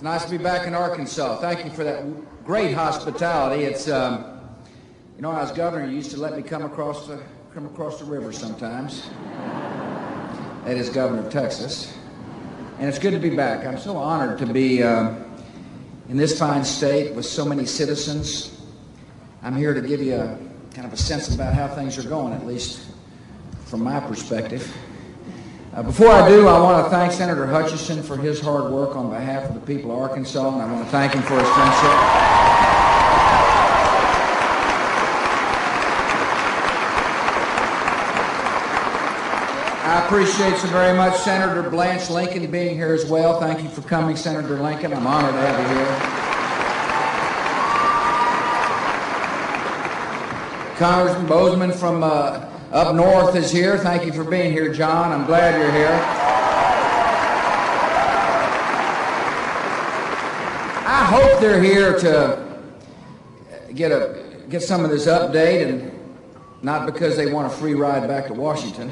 It's nice to be back in Arkansas. Thank you for that great hospitality. It's, you know, when I was governor, you used to let me come across the river sometimes. That is governor of Texas. And it's good to be back. I'm so honored to be in this fine state with so many citizens. I'm here to give you a kind of a sense about how things are going, at least from my perspective. Before I do, I want to thank Senator Hutchison for his hard work on behalf of the people of Arkansas, and I want to thank him for his friendship. I appreciate so very much Senator Blanche Lincoln being here as well. Thank you for coming, Senator Lincoln. I'm honored to have you here. Congressman Bozeman from up north is here. Thank you for being here, John. I'm glad you're here. I hope they're here to get some of this update, and not because they want a free ride back to Washington.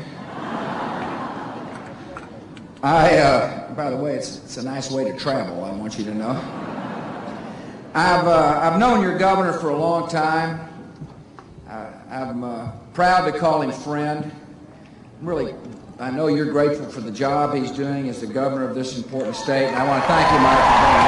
By the way, it's a nice way to travel, I want you to know. I've known your governor for a long time. I'm proud to call him friend. I know you're grateful for the job he's doing as the governor of this important state, and I want to thank you, Mike, for being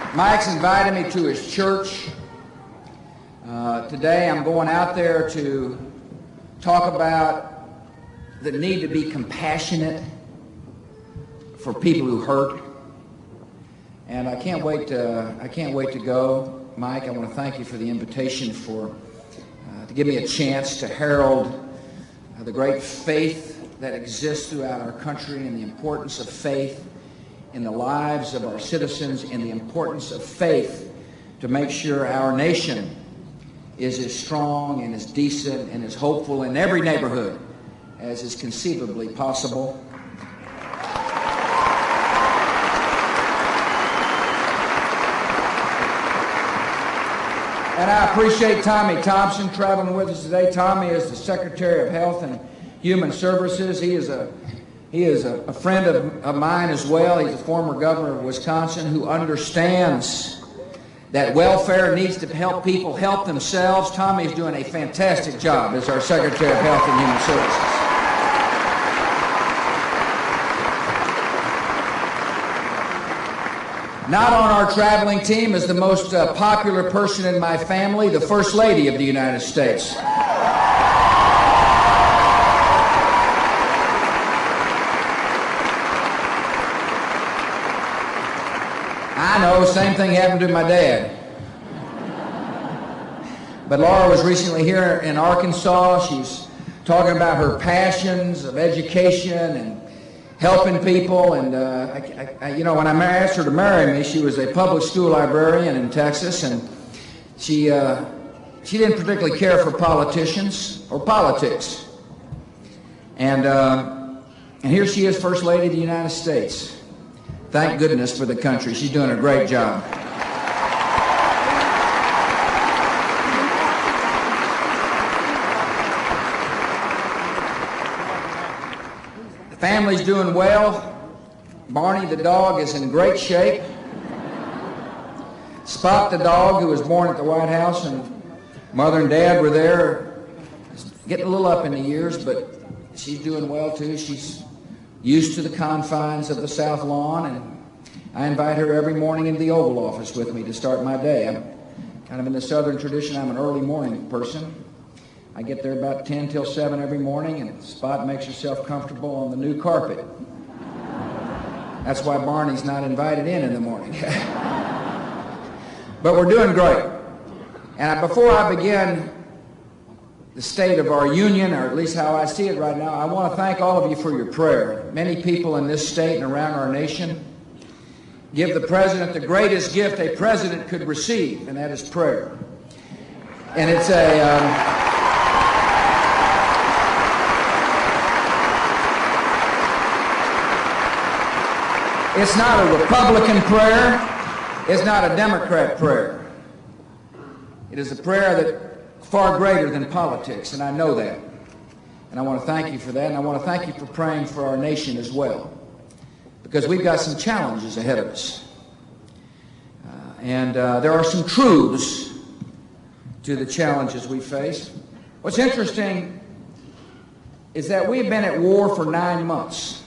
here. Mike's invited me to his church. Today I'm going out there to talk about the need to be compassionate for people who hurt. And I can't wait to go. Mike, I want to thank you for the invitation to give me a chance to herald the great faith that exists throughout our country, and the importance of faith in the lives of our citizens, and the importance of faith to make sure our nation is as strong and as decent and as hopeful in every neighborhood as is conceivably possible. And I appreciate Tommy Thompson traveling with us today. Tommy is the Secretary of Health and Human Services. He is a friend of mine as well. He's a former governor of Wisconsin who understands that welfare needs to help people help themselves. Tommy's doing a fantastic job as our Secretary of Health and Human Services. Not on our traveling team is the most popular person in my family, the First Lady of the United States. I know, same thing happened to my dad. But Laura was recently here in Arkansas. She's talking about her passions of education and helping people. And, you know, when I asked her to marry me, she was a public school librarian in Texas, and she didn't particularly care for politicians or politics. And here she is, First Lady of the United States. Thank goodness for the country. She's doing a great job. The family's doing well. Barney the dog is in great shape. Spot the dog, who was born at the White House, and Mother and Dad were there, getting a little up in the years, but she's doing well too. She's used to the confines of the South Lawn, and I invite her every morning into the Oval Office with me to start my day. I'm kind of in the Southern tradition. I'm an early morning person. I get there about 10 till 7 every morning, and Spot makes herself comfortable on the new carpet. That's why Barney's not invited in the morning. But we're doing great. And before I begin the state of our union, or at least how I see it right now, I want to thank all of you for your prayer. Many people in this state and around our nation give the president the greatest gift a president could receive, and that is prayer. And it's it's not a Republican prayer. It's not a Democrat prayer. It is a prayer that far greater than politics, and I know that. And I want to thank you for that, and I want to thank you for praying for our nation as well, because we've got some challenges ahead of us. And there are some truths to the challenges we face. What's interesting is that we've been at war for 9 months.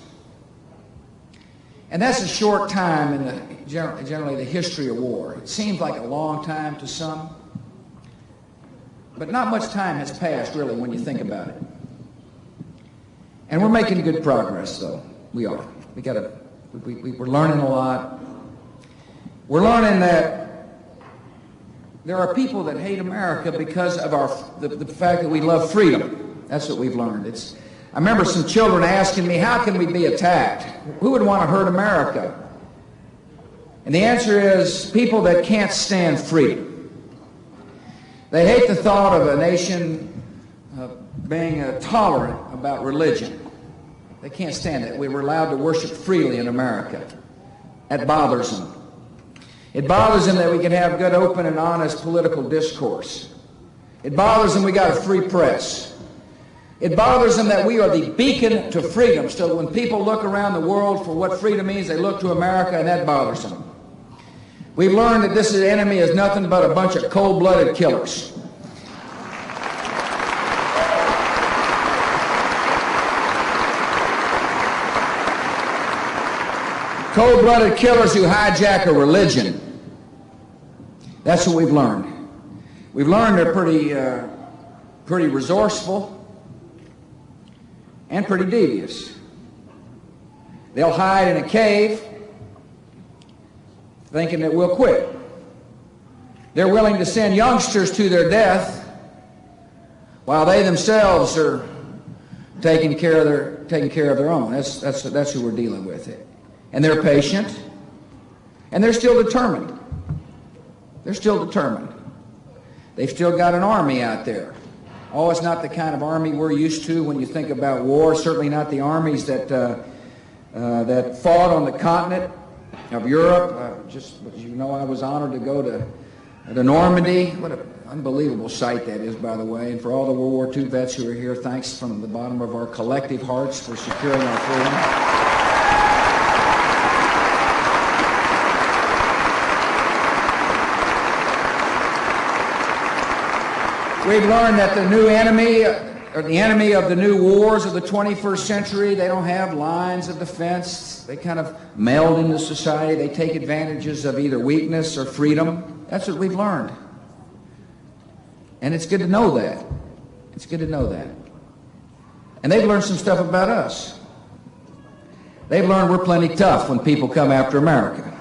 And that's a short time in generally the history of war. It seems like a long time to some, but not much time has passed, really, when you think about it. And we're making good progress, though. We are. We're learning a lot. We're learning that there are people that hate America because of the fact that we love freedom. That's what we've learned. I remember some children asking me, how can we be attacked? Who would want to hurt America? And the answer is people that can't stand freedom. They hate the thought of a nation being tolerant about religion. They can't stand it. We were allowed to worship freely in America. That bothers them. It bothers them that we can have good, open, and honest political discourse. It bothers them we got a free press. It bothers them that we are the beacon to freedom. So when people look around the world for what freedom means, they look to America, and that bothers them. We've learned that this enemy is nothing but a bunch of cold-blooded killers. Cold-blooded killers who hijack a religion. That's what we've learned. We've learned they're pretty resourceful and pretty devious. They'll hide in a cave thinking that we'll quit. They're willing to send youngsters to their death while they themselves are taking care of their own. That's who we're dealing with. And they're patient, and they're still determined. They're still determined. They've still got an army out there. Oh, it's not the kind of army we're used to when you think about war. Certainly not the armies that fought on the continent of Europe. I was honored to go to Normandy. What an unbelievable sight that is, by the way. And for all the World War II vets who are here, thanks from the bottom of our collective hearts for securing our freedom. We've learned that the new enemy, or the enemy of the new wars of the 21st century, they don't have lines of defense. They kind of meld into society. They take advantages of either weakness or freedom. That's what we've learned. And it's good to know that. It's good to know that. And they've learned some stuff about us. They've learned we're plenty tough when people come after America.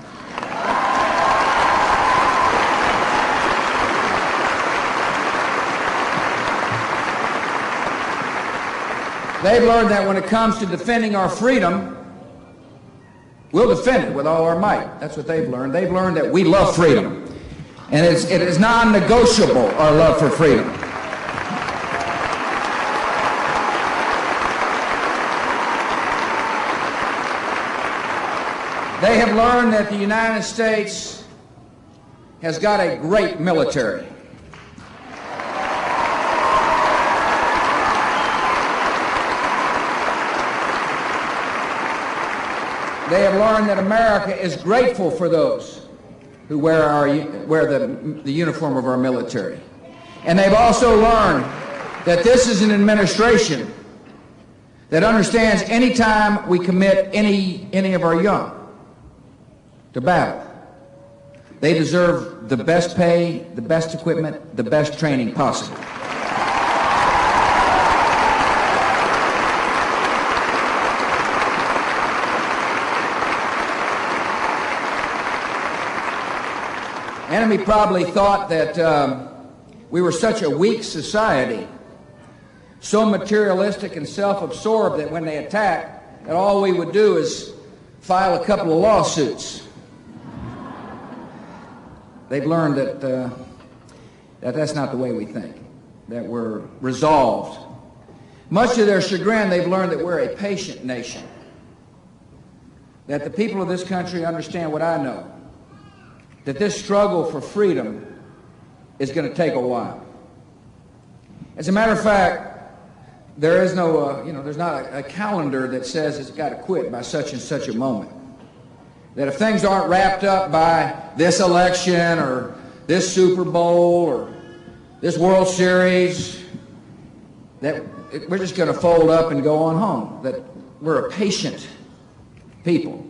They've learned that when it comes to defending our freedom, we'll defend it with all our might. That's what they've learned. They've learned that we love freedom. And it is non-negotiable, our love for freedom. They have learned that the United States has got a great military. They have learned that America is grateful for those who wear the uniform of our military. And they've also learned that this is an administration that understands any time we commit any of our young to battle, they deserve the best pay, the best equipment, the best training possible. The enemy probably thought that we were such a weak society, so materialistic and self-absorbed that when they attacked, that all we would do is file a couple of lawsuits. They've learned that that's not the way we think, that we're resolved. Much to their chagrin, they've learned that we're a patient nation, that the people of this country understand what I know, that this struggle for freedom is going to take a while. As a matter of fact, there is no, there's not a calendar that says it's got to quit by such and such a moment. That if things aren't wrapped up by this election or this Super Bowl or this World Series, that we're just going to fold up and go on home. That we're a patient people.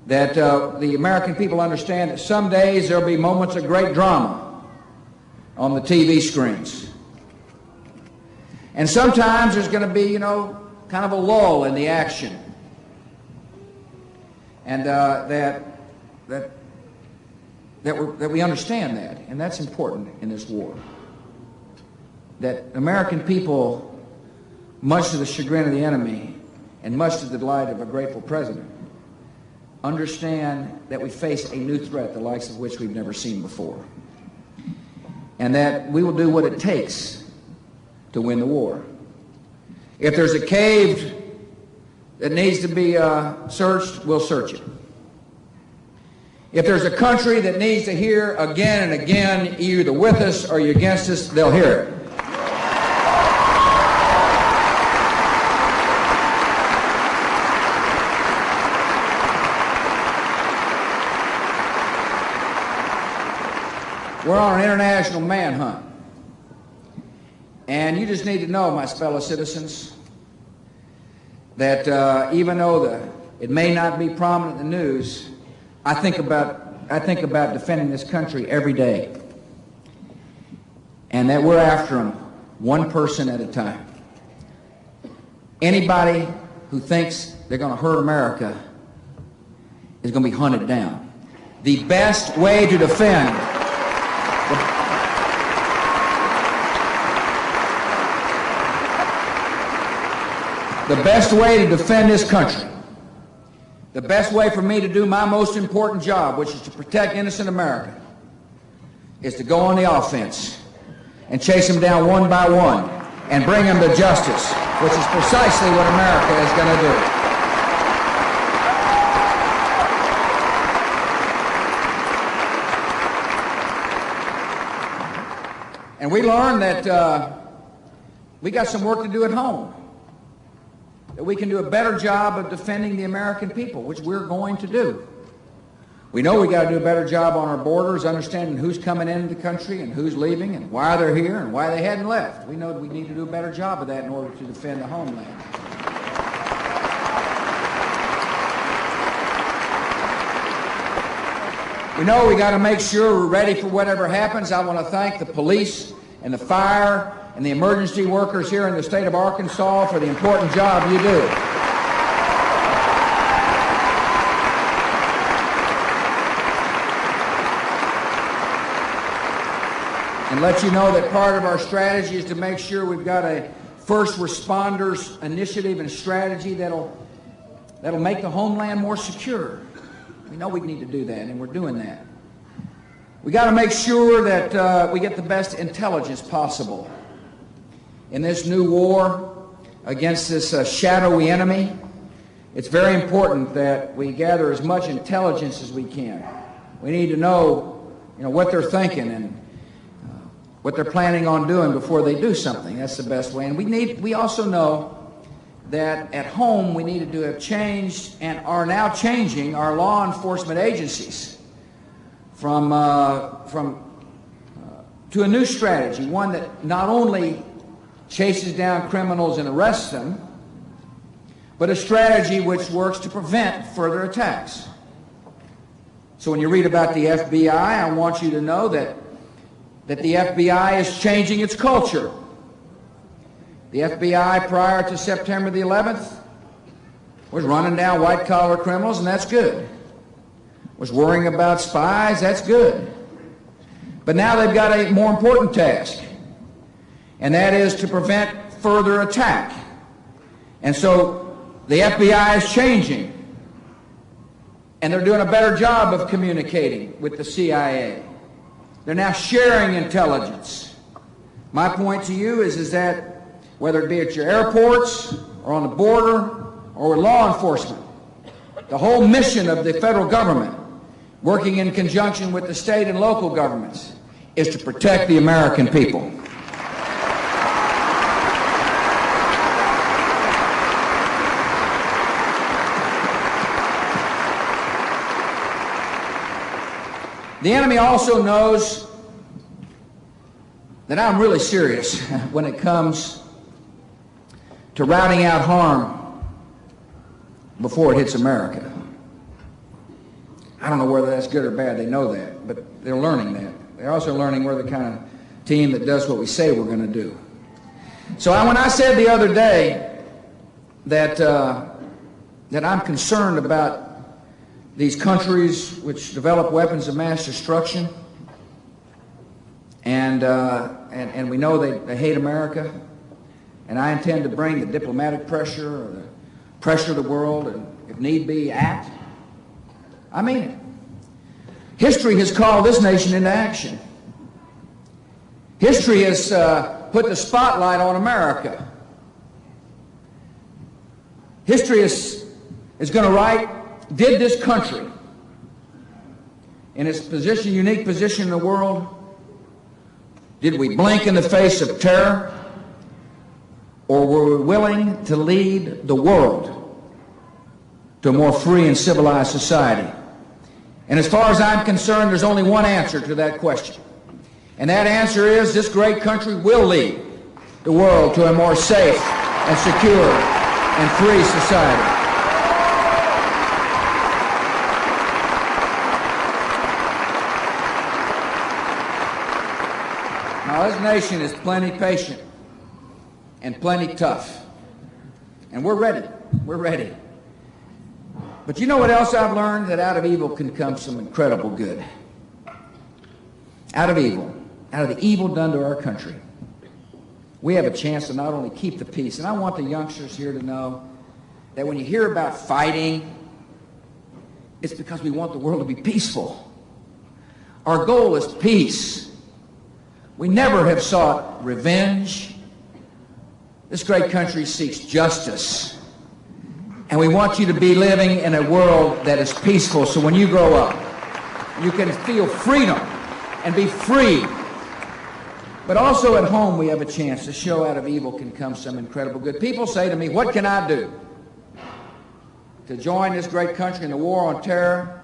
That the American people understand that some days there'll be moments of great drama on the TV screens. And sometimes there's going to be, kind of a lull in the action. And that we understand that, and that's important in this war. That American people, much to the chagrin of the enemy and much to the delight of a grateful president, understand that we face a new threat, the likes of which we've never seen before. And that we will do what it takes to win the war. If there's a cave that needs to be searched, we'll search it. If there's a country that needs to hear again and again, you're either with us or you're against us, they'll hear it. We're on an international manhunt. And you just need to know, my fellow citizens, that even though it may not be prominent in the news, I think about defending this country every day. And that we're after them one person at a time. Anybody who thinks they're going to hurt America is going to be hunted down. The best way to defend this country, the best way for me to do my most important job, which is to protect innocent America, is to go on the offense and chase them down one by one and bring them to justice, which is precisely what America is going to do. And we learned that we got some work to do at home. That we can do a better job of defending the American people, which we're going to do. We know we got to do a better job on our borders, understanding who's coming into the country and who's leaving and why they're here and why they hadn't left. We know we need to do a better job of that in order to defend the homeland. We know we got to make sure we're ready for whatever happens. I want to thank the police and the fire and the emergency workers here in the state of Arkansas for the important job you do. And let you know that part of our strategy is to make sure we've got a first responders initiative and strategy that'll make the homeland more secure. We know we need to do that, and we're doing that. We got to make sure that we get the best intelligence possible in this new war against this shadowy enemy. It's very important that we gather as much intelligence as we can. We need to know, what they're thinking and what they're planning on doing before they do something. That's the best way. And we also know that at home we needed to have changed and are now changing our law enforcement agencies to a new strategy, one that not only chases down criminals and arrests them, but a strategy which works to prevent further attacks. So when you read about the FBI, I want you to know that the FBI is changing its culture. The FBI prior to September the 11th was running down white-collar criminals, and that's good. Was worrying about spies, that's good. But now they've got a more important task, and that is to prevent further attack. And so the FBI is changing, and they're doing a better job of communicating with the CIA. They're now sharing intelligence. My point to you is that whether it be at your airports or on the border or with law enforcement, the whole mission of the federal government, working in conjunction with the state and local governments, is to protect the American people. The enemy also knows that I'm really serious when it comes to routing out harm before it hits America. I don't know whether that's good or bad. They know that, but they're learning that. They're also learning we're the kind of team that does what we say we're going to do. So when I said the other day that I'm concerned about these countries which develop weapons of mass destruction, and we know they hate America, and I intend to bring the diplomatic pressure or the pressure of the world, and if need be, act. I mean it. History has called this nation into action. History has put the spotlight on America. History is going to write, did this country, in its position, unique position in the world, did we blink in the face of terror, or were we willing to lead the world to a more free and civilized society? And as far as I'm concerned, there's only one answer to that question. And that answer is this great country will lead the world to a more safe and secure and free society. Now, this nation is plenty patient and plenty tough. And we're ready. We're ready. But you know what else I've learned? That out of evil can come some incredible good. Out of evil. Out of the evil done to our country. We have a chance to not only keep the peace, and I want the youngsters here to know that when you hear about fighting, it's because we want the world to be peaceful. Our goal is peace. We never have sought revenge. This great country seeks justice. And we want you to be living in a world that is peaceful, so when you grow up, you can feel freedom and be free. But also at home, we have a chance to show out of evil can come some incredible good. People say to me, what can I do to join this great country in the war on terror?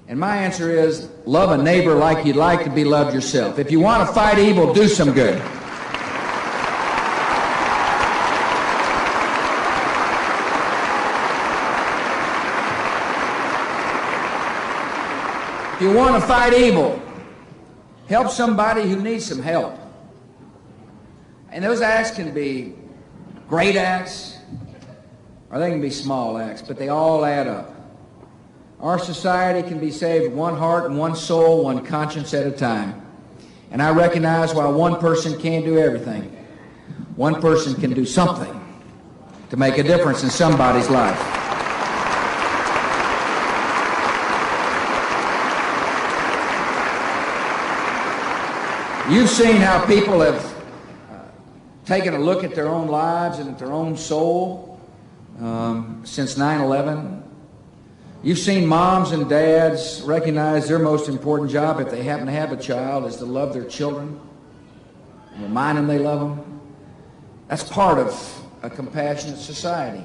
And my answer is, love a neighbor like you'd like to be loved yourself. If you want to fight evil, do some good. If you want to fight evil, help somebody who needs some help. And those acts can be great acts, or they can be small acts, but they all add up. Our society can be saved one heart and one soul, one conscience at a time. And I recognize while one person can't do everything, one person can do something to make a difference in somebody's life. You've seen how people have taken a look at their own lives and at their own soul since 9/11. You've seen moms and dads recognize their most important job, if they happen to have a child, is to love their children, and remind them they love them. That's part of a compassionate society.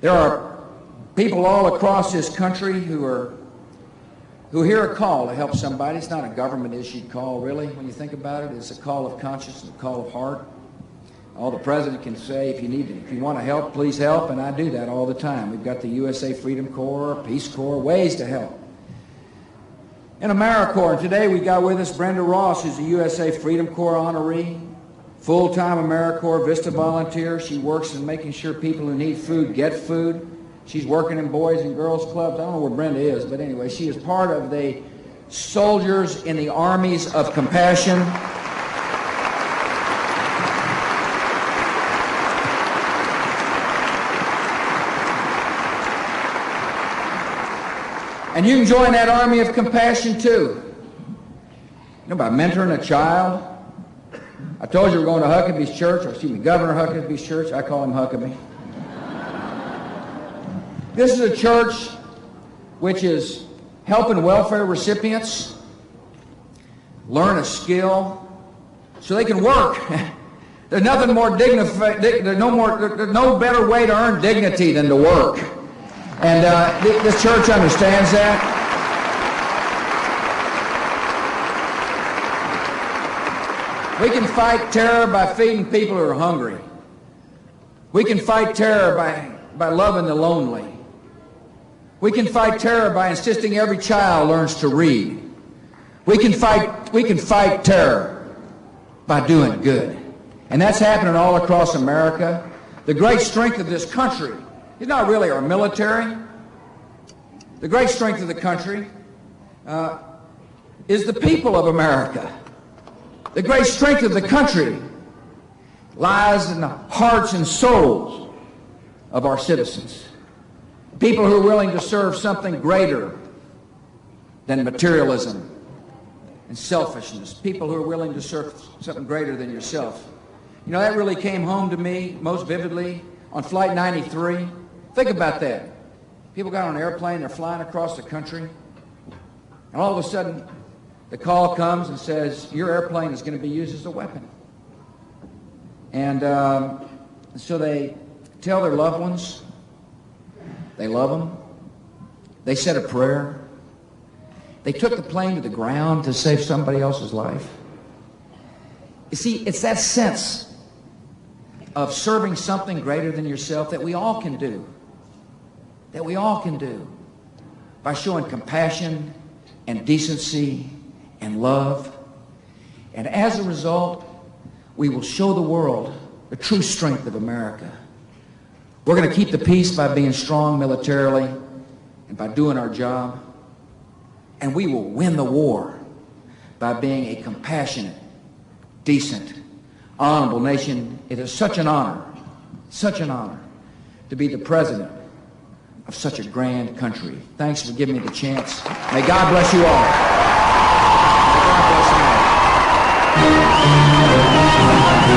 There are people all across this country who hear a call to help somebody. It's not a government-issued call, really, when you think about it. It's a call of conscience and a call of heart. All the president can say, if you want to help, please help, and I do that all the time. We've got the USA Freedom Corps, Peace Corps, ways to help. And AmeriCorps, and today we got with us Brenda Ross, who's a USA Freedom Corps honoree, full-time AmeriCorps Vista volunteer. She works in making sure people who need food get food. She's working in Boys and Girls Clubs. I don't know where Brenda is, but anyway, she is part of the soldiers in the armies of compassion. And you can join that army of compassion too. You know about mentoring a child? I told you we're going to Huckabee's church, or excuse me, Governor Huckabee's church. I call him Huckabee. This is a church which is helping welfare recipients learn a skill so they can work. There's nothing more dignified, there's no better way to earn dignity than to work. And this church understands that. We can fight terror by feeding people who are hungry. We can fight terror by loving the lonely. We can fight terror by insisting every child learns to read. We can fight terror by doing good. And that's happening all across America. The great strength of this country is not really our military. The great strength of the country is the people of America. The great strength of the country lies in the hearts and souls of our citizens. People who are willing to serve something greater than materialism and selfishness. People who are willing to serve something greater than yourself. You know, that really came home to me most vividly on Flight 93. Think about that. People got on an airplane, they're flying across the country, and all of a sudden the call comes and says, your airplane is going to be used as a weapon. And so they tell their loved ones, they love them, they said a prayer, they took the plane to the ground to save somebody else's life. You see, it's that sense of serving something greater than yourself that we all can do. That we all can do by showing compassion and decency and love. And as a result, we will show the world the true strength of America. We're going to keep the peace by being strong militarily and by doing our job. And we will win the war by being a compassionate, decent, honorable nation. It is such an honor to be the president of such a grand country. Thanks for giving me the chance. May God bless you all. May God bless you all.